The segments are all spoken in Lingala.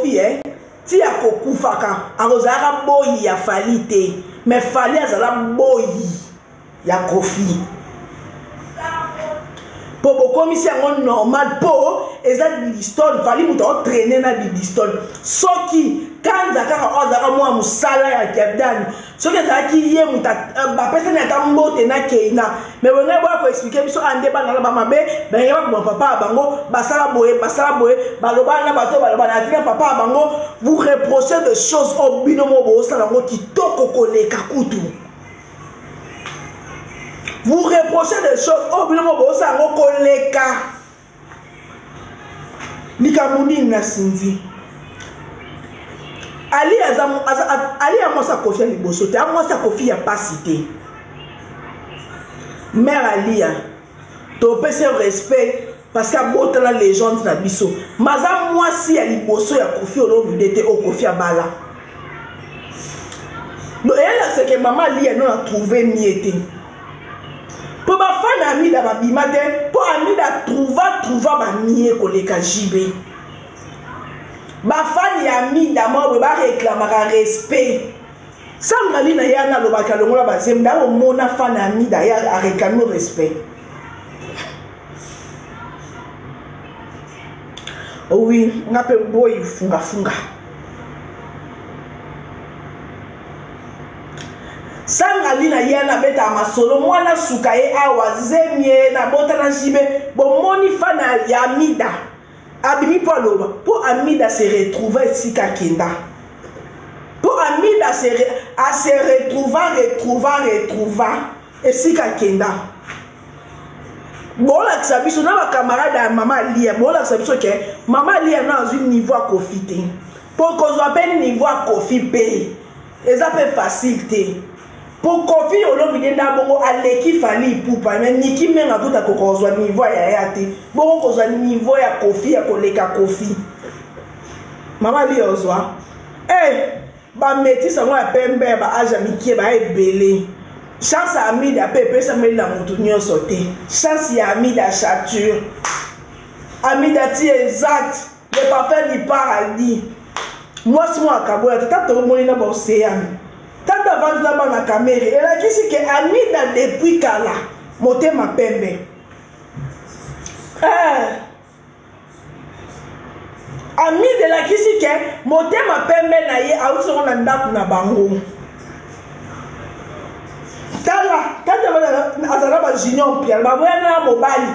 Kofi ti ya kokufaka akozala boyi ya Fally te mais Fally azala boyi ya Kofi po bokomisi yango normal po eza l'histoire Fally muto entraîner na l'histoire soki kanza kaka ozaka mwa musala ya Captain soki ezalaki ye muta bapesani ata mbote na keina mais wenga boya ko expliquer biso ande bana ba mabe benga ba papa bango basala boye baloba na bato baloba na tina papa bango vous reprochez des choses au binomo bo sala ngo kitoko koleka kutu vous reprochez des choses au binomo bo sala ngo koleka likamuni na sinzi Ali a mosa Kofi à liboso te a mosa Kofi ya pasité mère Ali to pese respect parce que bota la légende na biso maza moi si ya liboso ya Kofi olobi dete o Kofi abala no elle c'est que maman Ali non a trouvé miete pour ba fan ami da ba bimate pour ami da trouva ba nié koleka jibe ba fan ya mi d'amor ba réclamera respect sangali na yana lo ba kalongola ba zemda o mona fan ya mi da ya a réclamer respect oui ngape boy funga sangali na yana beta masolo mwana sukaye awa zemie na bota na jibe bo moni fan ya mida Abimi Poloba, pour Amida se retrouver ici Kakenda. Pour Amida se retrouver ici Kakenda. Bon, là, ça biso na ba camarade à maman Lia. Bon, là, ça biso que maman Lia na un niveau à profiter. Pour qu'on soit ben niveau à Kofi paye. Et ça peut faciliter. Pour Kofi on vient d'abord à l'équipe Fally pour pas mais ni qui même à tout à qu'on soit niveau ya yate bon qu'on soit niveau ya Kofi ya koleka Kofi maman li ozwa ba meti ça moi pembe ba aja mikie ba ebele chance à ami da pepe ça me la mutu nyo sauté chance ya ami da chature ami da ti exact le parfait du paradis moi c'est moi akaboya tata to moni na ba océan tant avant de la caméra, elle a dit que Amida depuis Kala, monté ma pembe. Amida la qui si que monté ma pembe na ye a où sont les dates na bango. Tala, quand tu vas à junior Pierre, bah voilà na mobile.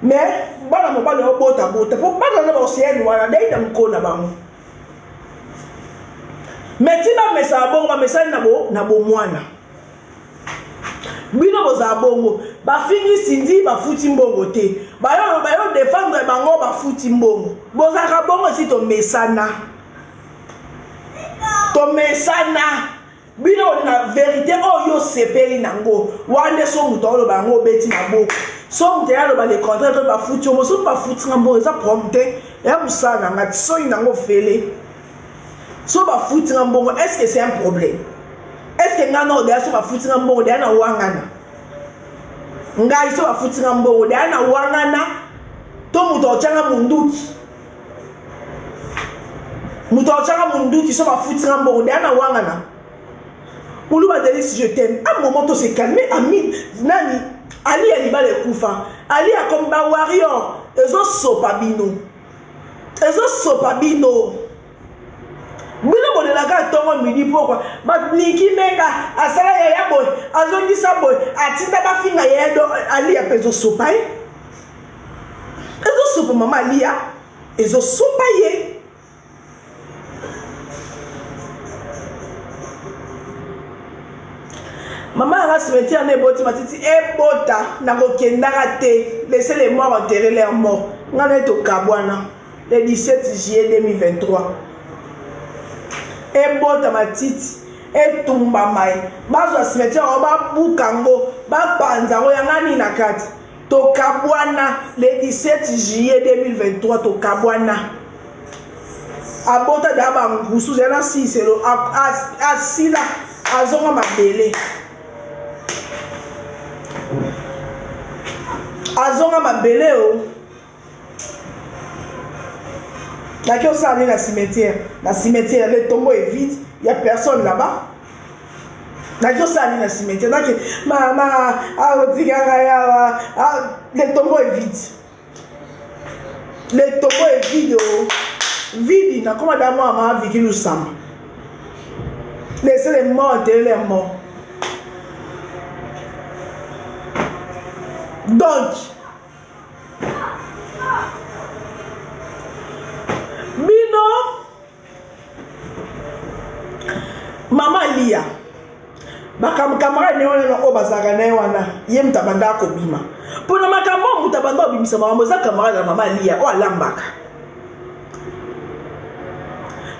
Mais voilà mobile au bota. Pour pas dans l'océan, voilà d'ailleurs dans le na bango. Mais tu vas me savoir, ma message na bo mwana. Bino boza bongo, ba fingi sindi ba futi mbongo te. Ba yo défendre bango ba futi mbongo. Boza ka bongo si to mesana. To mesana. Bino na vérité o yo sepeli nango. Wande so mutolo bango beti na boko. So mutelo ba le contrat ba futi mo so ba futi mbongo za prompte. Ya musana ngati so inango fele. So ba futi mbongo, est-ce que c'est un problème? Est-ce que ngana de so ba futi mbongo de na wangana? Ngai so ba futi mbongo de na wangana to muto changa munduki. Muto changa munduki so ba futi mbongo de na wangana. Mulu ba deli si je t'aime. À un moment to se calmer ami nani Ali aliba le kufa. Ali a comme ba warrior, ezo sopa bino. Ezo sopa bino. Bino bone la ka tongo midi pourquoi ba niki menga asala ya boy azongi sa boy atinda ba finga ya do Ali a pezo sopa ezo sopa mama Ali a ezo sopa ye maman a cimetière ne boti matiti e bota na ko kendara te laisser les morts enterrer leurs morts ngana to kabwana le 17 juillet 2023 e bota matiti e tumba mai bazo cimetière ba bukango ba panza o yangani na kati to kabwana le 17 juillet 2023 to kabwana abota daba ngusu zela siselo asila azonga mabele azonga mabele o Là, qui ça allé dans le cimetière? Dans le cimetière, le tombeau est vide. Il n'y a personne là-bas. Là, qui ça allé dans le cimetière? Là, maman, le tombeau est vide. Le tombeau est vide. Vide. Comment d'abord, maman a vécu le sang? Laissez les morts enterrer les morts. Donc, Bino, Maman Lia, camarade ne wana o bazaka na wana, ye mtabanda ko bima. Pona makambo mutabanda obimisa makambo za camarade na Maman Lia o alambaka.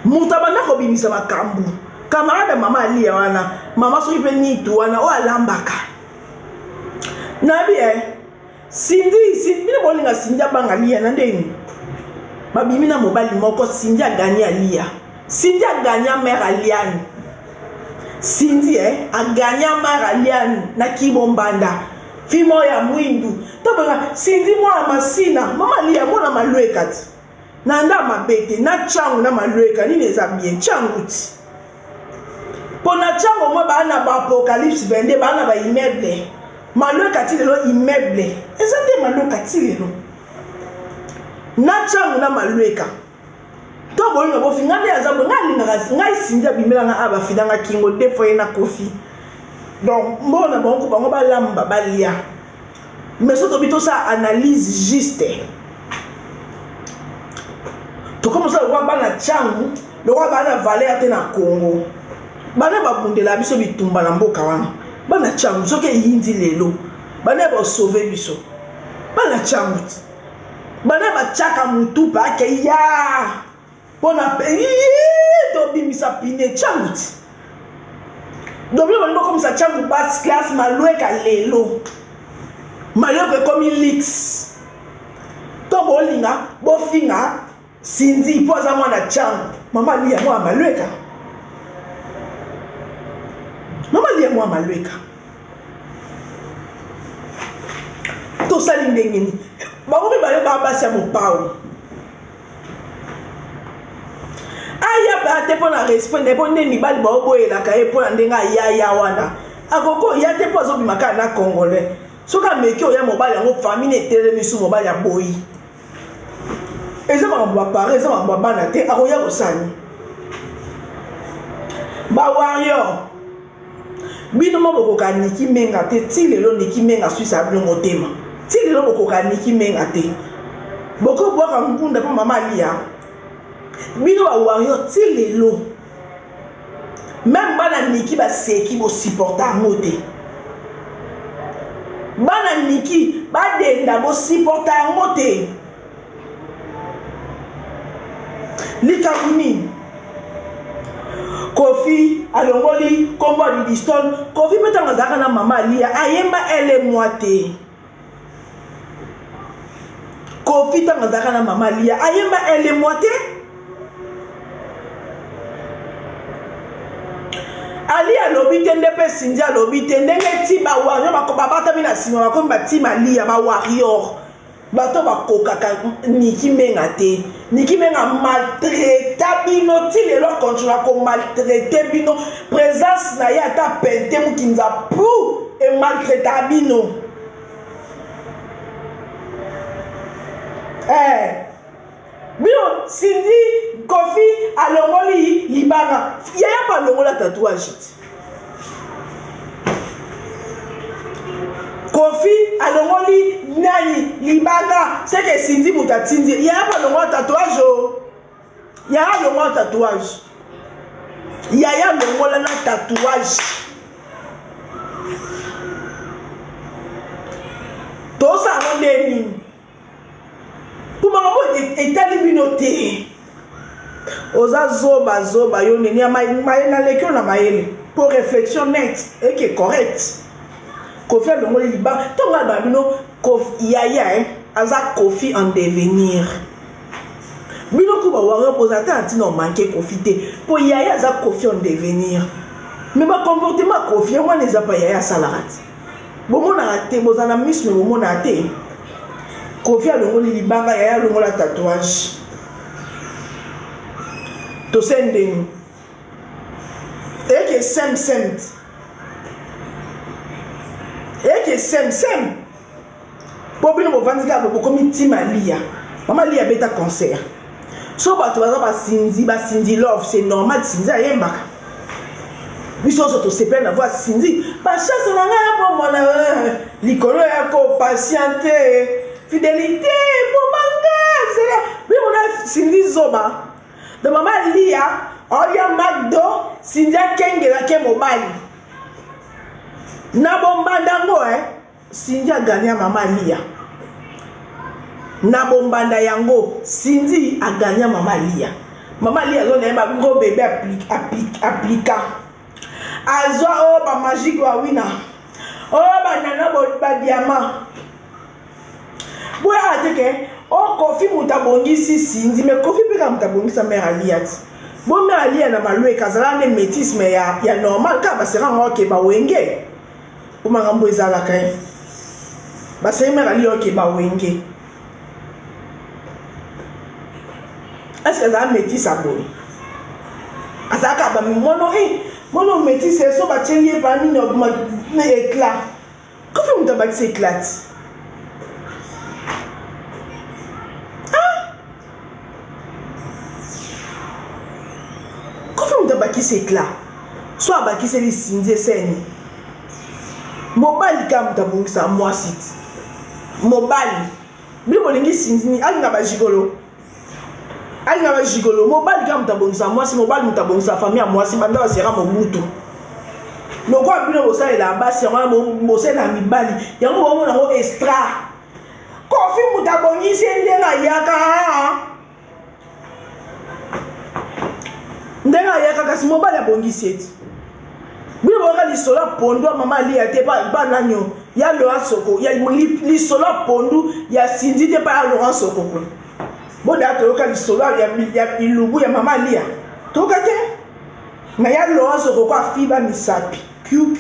Mutabanda ko bimisa makambo. Camarade Maman Lia wana, mama so ipe nitu wana o alambaka. Nabi Cindy bolinga Cindy abanga Lia na ndeni. Babimi na mobali moko Cindy a gagné à Lia. Cindy a gagné à mère Aliane. Cindy a gagné à mère Aliane na Kibombanda. Fimo ya mwindu. Tabanga Cindy mwa masina. Mama Lia mwana malweka ti. Na nda mabete na changu na malweka ni neza bien changu ti. Pona changu mwa ba na ba apocalypse vende ba na ba immeuble. Malweka ti lelo immeuble. Ezate malweka ti lelo. Na changu na malweka. To bolinga bo finga ya zambo ngai sinja bimela nga aba fidanga kingo defo na kofi. Donc mbona bonko bango ba lamba balia. Mais surtout bito ça analyse juste. To commence à voir bana changu, le wa bana valeur te na Congo. Bana ba bundela biso bitumba na mboka wana. Bana changu soke yindi lelo. Bana ba sauver biso. Bana changu. Bana ba chaka mutu pa ke ya. Bona pays do bimisa pine changu. Doblo bana comme ça changu basse classe malweka lelo. Malweka comme lix. To bolinga bo finga Cindy poza mwana changu. Mama Lia mwa malweka. Mama Lia mwa malweka. To sali ndengeni. Babomi bale babasi ya mopao. Aya ba te pona responder ponde mibali ba oboyela ka e pona ndenga ya wana. Akoko ya te pozo bimaka na congolais. Soka meki oya mobali yango famille etele misu mobali ya boyi. Eza ba pare eza ba bana te akoya kosani. Ba warrior. Bino maboko ka niki menga te ti lelo niki menga Suisse ablo motema. Ti lelo boko ka niki menga te. Boko boka mpunda pa Mama Lia. Bino ba warrior ti lelo. Même bana niki ba seki bo supporter ngote. Bana niki ba denda bo supporter ngote. Likabuni Kofi alongoli kombo di Diston. Kofi petanga zaka na Mama Lia ayemba ele moite. Kofi tanga zaka na Mama Lia ayemba ele moite. Ali alobi tende pe Cindy alobi tende ngeti ba warrior ba bata bina sima ba komba ti Lia ba warrior. Bato ba kokaka niki menga te. Niki menga maltraita bino ti lelo continue ko maltraiter bino. Présence na ya ta pente mu kinza pou et maltraita bino. Bino Cindy Kofi alongoli libanga. Yaya pa longola tatouage. Kofi alongoli nani libanga c'est que Cindy mutatindi il y a pas de tatouage il y a le tatouage il y a le tatouage tout ça on deni pour maman etali binoté oza zoba yo neni mai na lekio na maele pour réflexion nette et qui est correcte. Kofi alongoli libanga tonga babino Kofi yaya aza Kofi en devenir. Bino kuba warrior posata antino manqué Kofi te po yaya aza Kofi en devenir. Mais ma comportement Kofi moi les apa yaya salarat. Bomona raté bozana miss me bomona raté. Kofi alongoli libanga yaya alongola tatouage. to sending et que sem Bobino bovandika bokomi timalia. Maman lia beta concert. So ba to ba Cindy love, c'est normal Cindy ayembaka. Biso so to se peine d'avoir Cindy. Ba chasse na nga pour moi likolo ya ko patienter. Fidélité pour manga, c'est oui on a Cindy Zoba. De maman lia, oya Magdo, Cindy Kengela ke mobile. Na bomba dango Cindy a gagné à maman Lia. Na bombanda yango, Cindy a gagné à maman Lia. Maman Lia a un gros bébé appliquant. Azo oh ba magique wa wina. Oh ba nana ba diamant. Boya ateke, oh Kofi mutabongisi Cindy, mais Kofi peka mutabongisa mère Aliat. Bon mère Alia na malue kazala ne métis mais ya normal ka ba sera ngoke ba wenge. Pour ma rambo ezala kai. Ba se mère ali ok ba wenge. Est-ce que ça métis à boy? Azaka ba mono métis c'est so ba tienye ba ni na éclat. Comment on t'a bâti éclate? Ah? Comment on t'a bâti éclat? Soit bâti c'est les Cindy scène. Mobile kam tabungisa moi site. Mobile. Bibo lingi Cindy ali na ba jigolo. Ali na ba jigolo. Mobile kam tabungisa moi si mobile mutabungisa famille moi si banda sera mo mutu. No kwa bino bosa ela basi ya mo se na mibali. Yango mo na ngo extra. Kofi mutabongisi ndenga yaka. Ndenga yaka kasi mobile abongisi eti. Bino boka li sola pondu mama li ate ba nanyo ya Laurent Soko ya li sola pondu ya Cindy te pa Laurent Soko ko boda to ka li sola ya ilubu ya mama lia to ka te na ya Laurent Soko ko afiba misapi q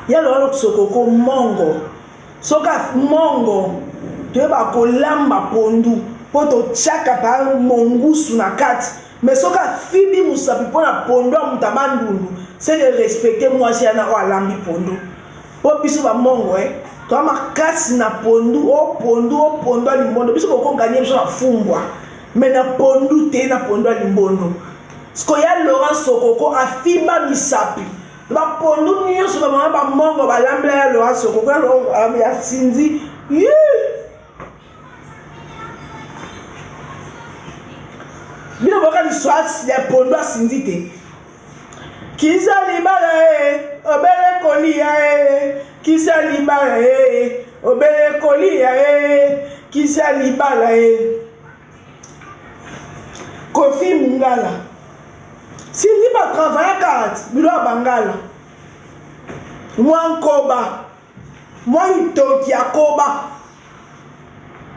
ya Laurent Soko ko mongo soka mongo to ba ko lamba pondu poto chaka pa mongusu na kati mais soka fibi musapi pona pondu mutabandundu. C'est de respecter moi si on a lambi pondu. Pour biso ba mongo toi ma casse na pondu pondu limbondo biso ko gagner biso na fumbwa mais na pondu te na pondu limbondo sko ya Laurent Soko ko afimba misapi ba pondu nyonso ba mongo ba lambla ya Laurent Soko ko ya Cindy bino boka li soit ya pondu a Cindy te. Kisa libala obele kolia kisa libala obele kolia kisa libala Kofi Mungala Cindy ba travailler carte bilo bangala moi nkoba moi itoki akoba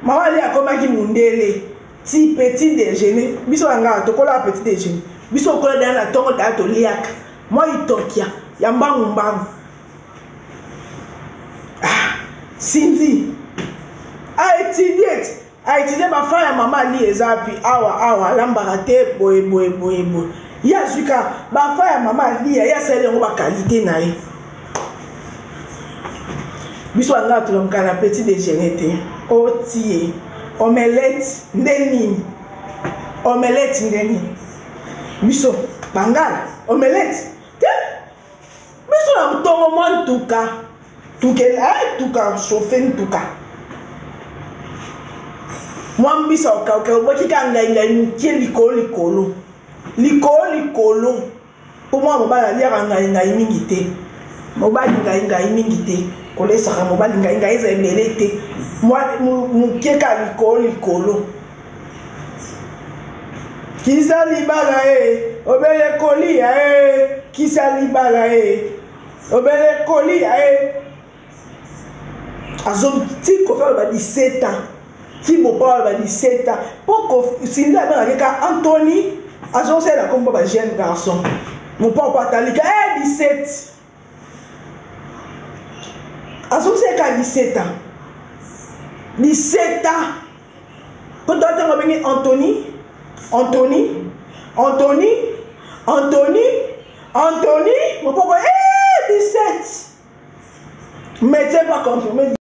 mama li akoma ki mundele ti petit déjeuner biso ngala to kola petit déjeuner biso kola dana tongo da to liaka moi itokia ya mbangu Cindy a étudié ma femme ya mama li ezapi awa lambaka te boy ya zuka ba femme ya mama li ya sele ngo ba qualité na ye biso anga to ngana petit déjeuner te o tie omelette ndeni biso bangala omelette biso na mutongo mwa tuka chauffe ntuka mwa mbisa okauka obokika ngai mukie likolo po mwa mobali aliaka ngai mingi te mobali ngai mingi te kolesaka mobali ngai eza ebele te mukie ka likolo kisa libala obele kolia kisa libala obele kolia azom ti ko faire ba 17 ans ti mo pa ba 17 ans poko Cindy ba ka Anthony azom c'est la comme ba jeune garçon mon papa talika 17 azom c'est ka 17 ans Peut-être Anthony Anthony, mon papa, 17. Mettez pas contre.